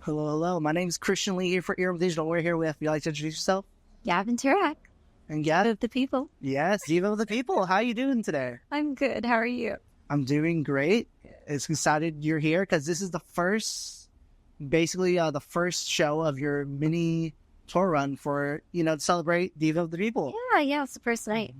Hello, hello. My name is Christian Lee here for Earworm Digital. We're here with, you like to introduce yourself? Gavin Turek. And Diva of the People. Yes, Diva of the People. How you doing today? I'm good. How are you? I'm doing great. It's excited you're here because this is the first, basically the first show of your mini tour run for, to celebrate Diva of the People. Yeah, it's the first night.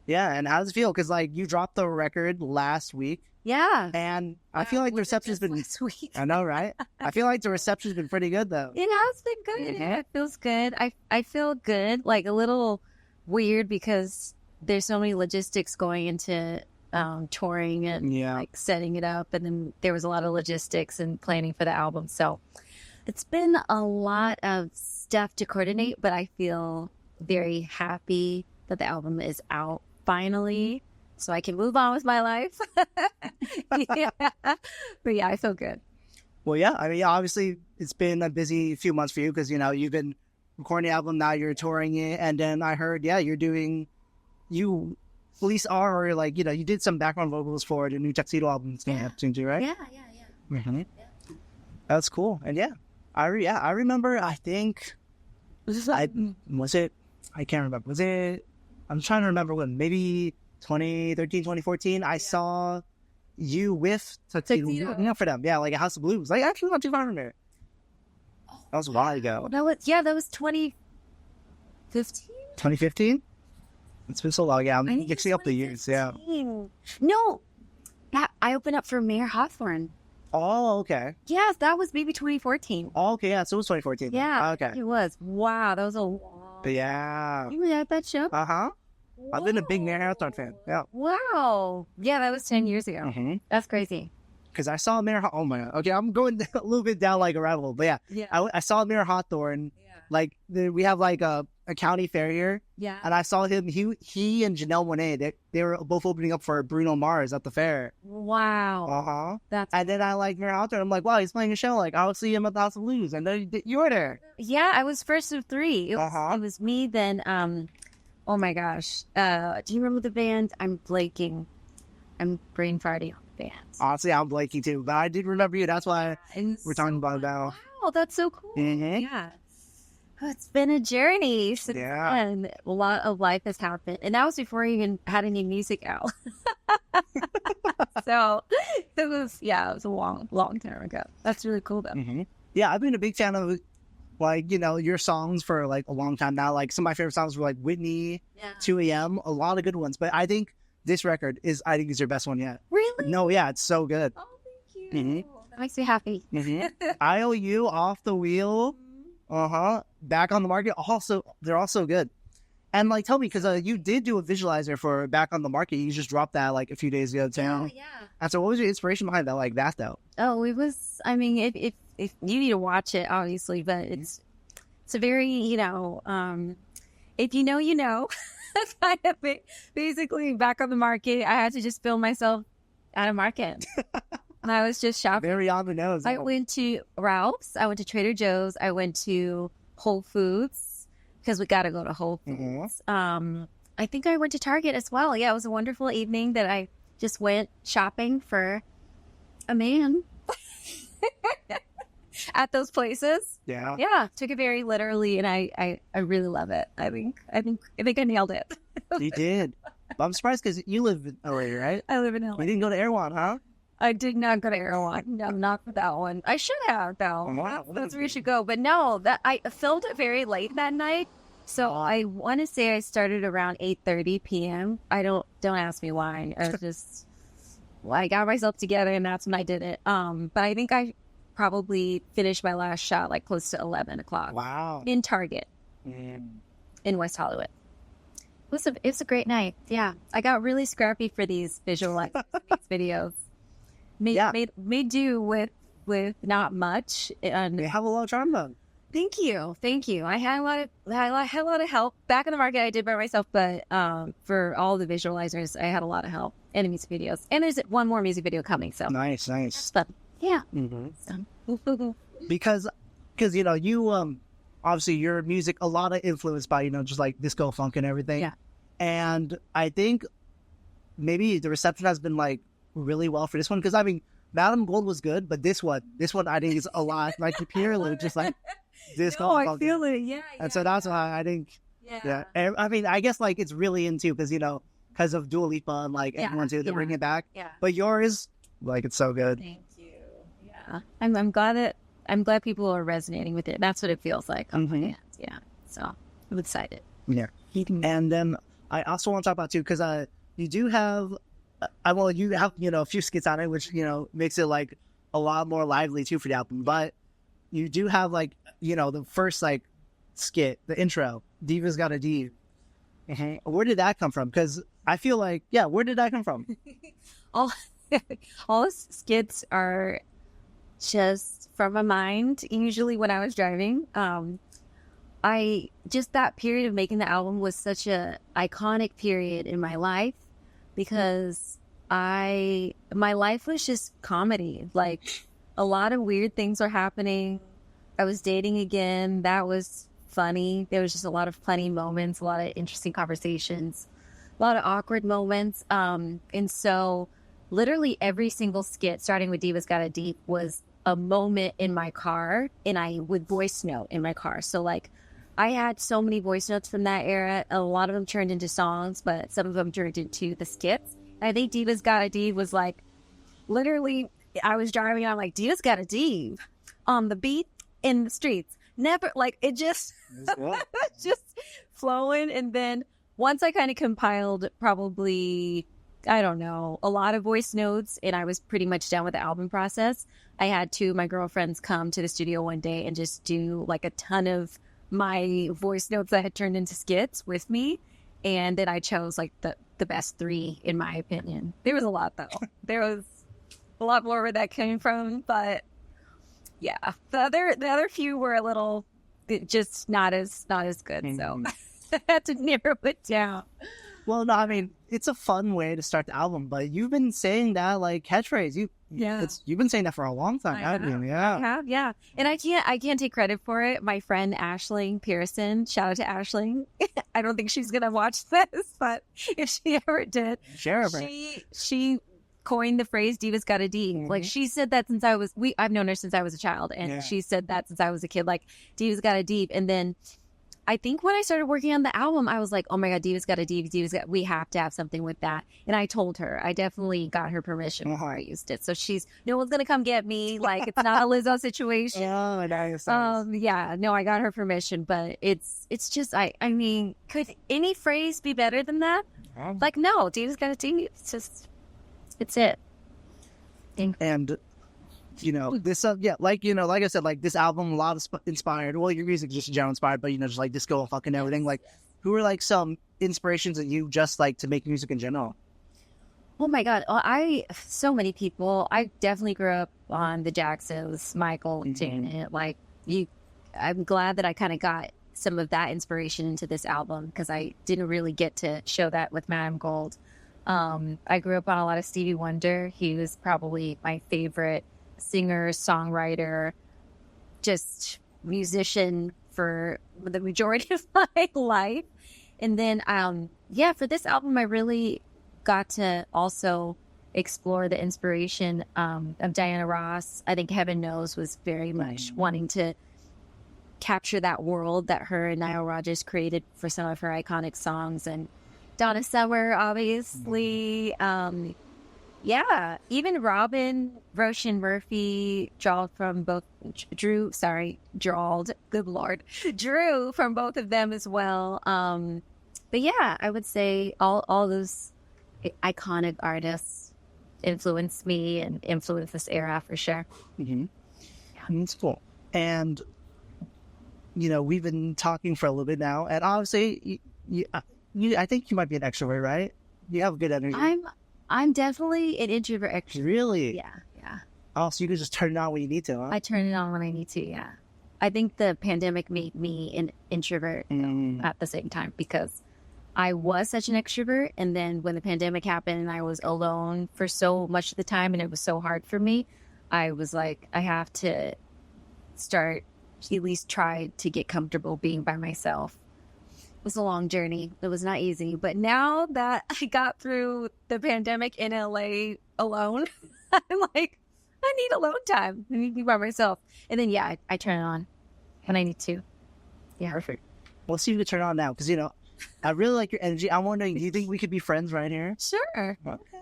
Yeah, and how does it feel? Because, you dropped the record last week. Yeah. And I feel like the reception's been... last week. I know, right? I feel like the reception's been pretty good, though. It has been good. Yeah, it feels good. I feel good, a little weird because there's so many logistics going into touring and setting it up. And then there was a lot of logistics and planning for the album. So it's been a lot of stuff to coordinate, but I feel very happy that the album is out finally. So I can move on with my life. Yeah. But yeah, I feel good. Well, yeah. I mean, obviously, it's been a busy few months for you because, you've been recording the album, now you're touring it. And then I heard, you're doing, you at least are, you did some background vocals for the new Tuxedo album that's going to happen soon too, right? Yeah. Mm-hmm. Yeah. That's cool. And I remember, I think, I can't remember. Was it, I'm trying to remember when, maybe 2013, 2014, I saw you with Tuxedo for them. Yeah, a House of Blues. Actually not too far from there. That was a while ago. That was 2015? 2015? It's been so long. Yeah, I'm mixing up the years. Yeah. No, I opened up for Mayor Hawthorne. Oh, okay. Yes, that was maybe 2014. Oh, okay, yeah, so it was 2014. Yeah, okay. It was. Wow, that was a long... Yeah. You were at that show? Uh-huh. Whoa. I've been a big Mayor Hawthorne fan. Yeah. Wow. Yeah, that was 10 years ago. Mm-hmm. That's crazy. Because I saw Mayor Hawthorne. Oh, my God. Okay, I'm going a little bit down a rabbit hole. But yeah. I saw Mayor Hawthorne. Yeah. We have a county fair here. Yeah. And I saw him. He and Janelle Monáe, they were both opening up for Bruno Mars at the fair. Wow. Uh-huh. And then I Mayor Hawthorne. I'm like, wow, he's playing a show. I'll see him at the House of Blues. And then you were there. Yeah, I was first of three. It was me, then... oh my gosh. Do you remember the band? I'm blanking. I'm brain farting on the band. Honestly, I'm blanking too, but I did remember you. That's why we're talking about it now. Wow, that's so cool. Mm-hmm. Yeah. Oh, it's been a journey. And a lot of life has happened. And that was before I even had any music out. So it was a long time ago. That's really cool though. Mm-hmm. Yeah, I've been a big fan of your songs for a long time now. Some of my favorite songs were Whitney, 2 a.m., a lot of good ones. But I think this record is your best one yet. Really? No, yeah, it's so good. Oh, thank you. Mm-hmm. That makes me happy. Mm-hmm. IOU, Off the Wheel, Back on the Market. They're also good. And tell me, because you did do a visualizer for Back on the Market. You just dropped that a few days ago too. Yeah. And so what was your inspiration behind that though? Oh, it was, if you need to watch it, obviously, but it's a very, if you know, kind of basically Back on the Market. I had to just film myself at a market. And I was just shopping. Very on the nose. I went to Ralph's. I went to Trader Joe's. I went to Whole Foods because we got to go to Whole Foods. Mm-hmm. I think I went to Target as well. Yeah, it was a wonderful evening that I just went shopping for a man. At those places. Yeah, took it very literally, and I really love it. I think I nailed it. You did. But I'm surprised because you live in LA, right? I live in LA. You didn't go to Erewhon, huh? I did not go to Erewhon. No, not for that one. I should have though. Wow, that's where we should go. But no, that I filmed it very late that night. So I want to say I started around 8:30 p.m. I don't ask me why. I was just I got myself together, and that's when I did it. But I think I probably finished my last shot close to 11 o'clock. Wow. In Target. In West Hollywood. It was a great night. Yeah. I got really scrappy for these videos. Made do with not much. And you have a lot of charm though. Thank you. I had a lot of help. Back in the Market I did by myself, but for all the visualizers I had a lot of help and the music videos. And there's one more music video coming. So nice. But yeah. Mm-hmm. Because you obviously your music a lot of influenced by just disco funk and everything. Yeah. And I think maybe the reception has been really well for this one because Madam Gold was good, but this one I think is a lot like purely just like this. No, I feel it. Yeah. And so that's why I think. Yeah. Yeah. And, I mean, I guess like it's really into because because of Dua Lipa and like everyone too, they bring it back. Yeah. But yours, like, it's so good. Thank you. Yeah. I'm glad people are resonating with it. That's what it feels like on my hands. Yeah. So I'm excited. Yeah. And then I also want to talk about too, because you do have, you have, a few skits on it, which, makes it like a lot more lively too for the album. But you do have like, the first like skit, the intro, Diva's Got a Div. Where did that come from? Because I feel like, where did that come from? all skits are just from my mind. Usually when I was driving, that period of making the album was such a iconic period in my life because my life was just comedy. Like a lot of weird things were happening. I was dating again. That was funny. There was just a lot of funny moments, a lot of interesting conversations, a lot of awkward moments. And so literally every single skit, starting with Diva's Got a Deep, was a moment in my car, and I would voice note in my car. So like I had so many voice notes from that era. A lot of them turned into songs, but some of them turned into the skits. And I think Diva's Got a Div was like, literally, I was driving and I'm like, Diva's Got a Div on the beat in the streets. Never, like, it just, just flowing. And then once I kind of compiled probably, I don't know, a lot of voice notes, and I was pretty much done with the album process, I had two of my girlfriends come to the studio one day and just do like a ton of my voice notes that had turned into skits with me. And then I chose like the best three, in my opinion. There was a lot though. There was a lot more where that came from, but yeah, the other few were a little just not as good. So I had to narrow it down. Well, no, I mean, it's a fun way to start the album, but you've been saying that like catchphrase. You've been saying that for a long time, haven't you? Yeah. I have, yeah. And I can't take credit for it. My friend Aisling Pearson, shout out to Aisling. I don't think she's gonna watch this, but if she ever did, she coined the phrase "Diva's Got a D." Like she said that since I've known her since I was a child, and she said that since I was a kid. Like Diva's Got a D, and then I think when I started working on the album, I was like, oh my God, Diva's Got a Div. We have to have something with that. And I told her, I definitely got her permission before I used it. So no one's going to come get me. Like, it's not a Lizzo situation. Oh, nice. Yeah, no, I got her permission, but it's just, I mean, could any phrase be better than that? Like, no, Diva's Got a Div. It's it. And this like I said, like this album, a lot of inspired. Well, your music just in general inspired, but just like disco and fucking everything. Like, who are like some inspirations that you just like to make music in general? Oh my God, so many people. I definitely grew up on the Jacksons, Michael, Janet. Like I'm glad that I kind of got some of that inspiration into this album because I didn't really get to show that with Madam Gold. I grew up on a lot of Stevie Wonder. He was probably my favorite singer, songwriter, just musician for the majority of my life. And then, for this album, I really got to also explore the inspiration of Diana Ross. I think Heaven Knows was very much wanting to capture that world that her and Nile Rodgers created for some of her iconic songs. And Donna Summer, obviously. Even Robin, Roshan Murphy, Drew from both of them as well. But yeah, I would say all those iconic artists influenced me and influenced this era for sure. Yeah, that's cool. And we've been talking for a little bit now, and obviously, I think you might be an extrovert, right? You have good energy. I'm definitely an introvert extrovert. Really? Yeah. Oh, so you can just turn it on when you need to, huh? I turn it on when I need to, yeah. I think the pandemic made me an introvert at the same time because I was such an extrovert. And then when the pandemic happened and I was alone for so much of the time and it was so hard for me, I was like, I have to start, at least try to get comfortable being by myself. It was a long journey. It was not easy. But now that I got through the pandemic in LA alone, I'm like, I need alone time. I need to be by myself. And then, yeah, I turn it on when I need to. Yeah. Perfect. We'll see if you can turn it on now. Because, I really like your energy. I'm wondering, do you think we could be friends right here? Sure. Okay.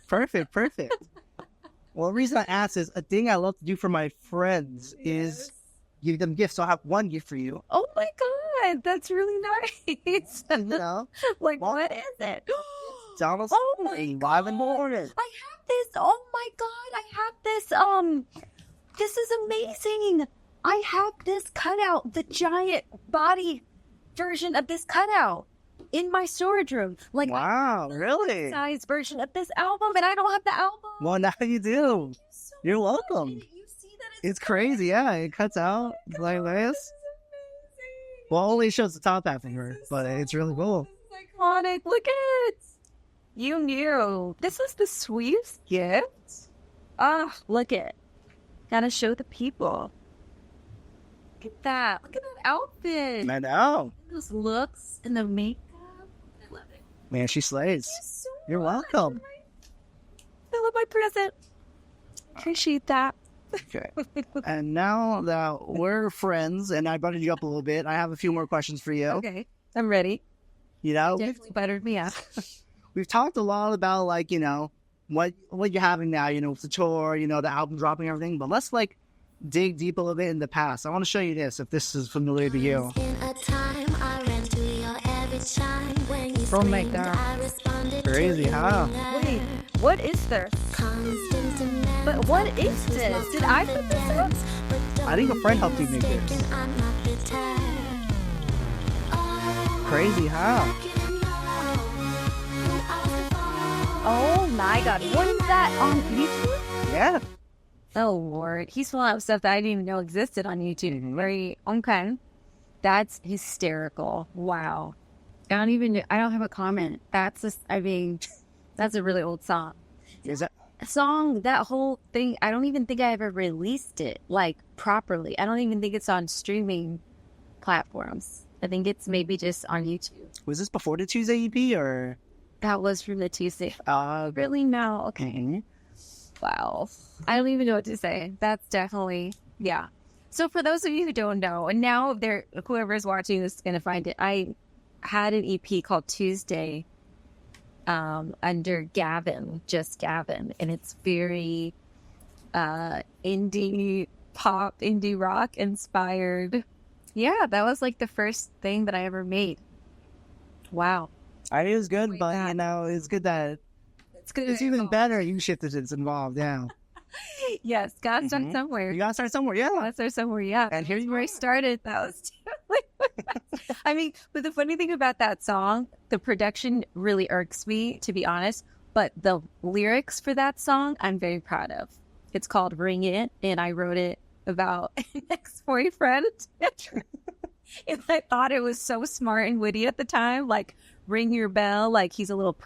Perfect. Well, the reason I asked is a thing I love to do for my friends is give them gifts. So I have one gift for you. Oh my God, that's really nice. Like, well, what is it? Donna's live and morning. I have this. Oh my God, I have this. This is amazing. I have this cutout, the giant body version of this cutout in my storage room. Like, wow, really? Size version of this album, and I don't have the album. Well, now you do. You're welcome. You see that it's crazy, yeah. It cuts out like this. Well, only shows the top half of her, but it's really cool. This is iconic. Look at it. You knew. This is the sweetest gift. Ah, look at it. Gotta show the people. Look at that. Look at that outfit. I know. Those looks and the makeup. I love it. Man, she slays. So you're welcome. I love my present. Appreciate that. Okay. And now that we're friends and I buttered you up a little bit, I have a few more questions for you. Okay. I'm ready. Definitely buttered me up. We've talked a lot about what you're having now, with the tour, the album dropping, everything. But let's dig deep a little bit in the past. I want to show you this, if this is familiar to you. Oh my God. Crazy, huh? Wait, what is this? But what is this? Did I put this up? I think a friend helped you make this. Crazy, huh? Oh my God. What is that on YouTube? Yeah. Oh Lord. He's pulling up stuff that I didn't even know existed on YouTube. Very okay. That's hysterical. Wow. I don't have a comment. That's a really old song. Is that song, that whole thing, I don't even think I ever released it properly. I don't even think it's on streaming platforms. I think it's maybe just on YouTube. Was this before the Tuesday EP or? That was from the Tuesday. Really? No. Okay. Mm-hmm. Wow. I don't even know what to say. That's definitely, yeah. So for those of you who don't know, and now whoever's watching this is going to find it, I had an EP called Tuesday under Gavin, just Gavin. And it's very indie pop, indie rock inspired. Yeah, that was the first thing that I ever made. Wow. I mean, it was good, but it's good that it's even better you shifted it's involved, yeah. Yes, gotta start somewhere. You gotta start somewhere, yeah. Gotta start somewhere, yeah. And here's where I started. That was I mean, but the funny thing about that song, the production really irks me, to be honest. But the lyrics for that song, I'm very proud of. It's called Ring It, and I wrote it about an ex-boyfriend. And I thought it was so smart and witty at the time, ring your bell, he's a little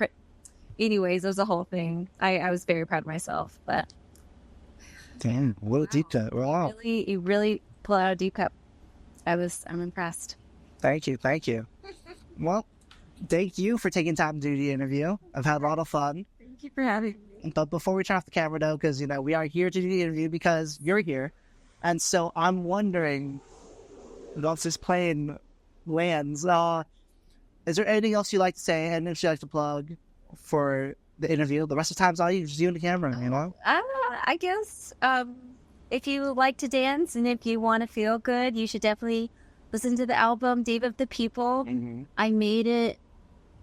anyways, it was a whole thing. I was very proud of myself, but damn, what a deep cut. Wow. You really pull out a deep cut. I'm impressed. Thank you. Well, thank you for taking time to do the interview. I've had a lot of fun. Thank you for having me. But before we turn off the camera though, because we are here to do the interview because you're here. And so I'm wondering, once this plane lands, is there anything else you'd like to say and if you'd like to plug for the interview? The rest of the time's all you, just you and the camera, I guess if you like to dance and if you want to feel good, you should definitely listen to the album Diva of the People. Mm-hmm. I made it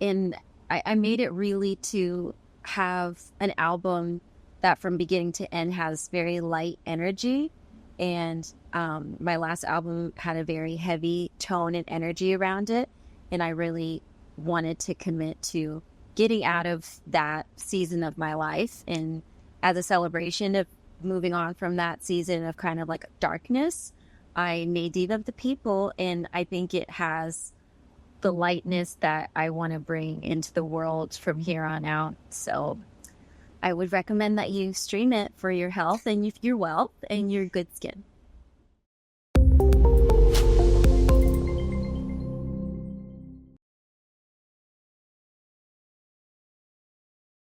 I made it really to have an album that from beginning to end has very light energy. And my last album had a very heavy tone and energy around it. And I really wanted to commit to getting out of that season of my life. And as a celebration of moving on from that season of kind of darkness, I made Diva of the People. And I think it has the lightness that I want to bring into the world from here on out. So I would recommend that you stream it for your health and your wealth and your good skin.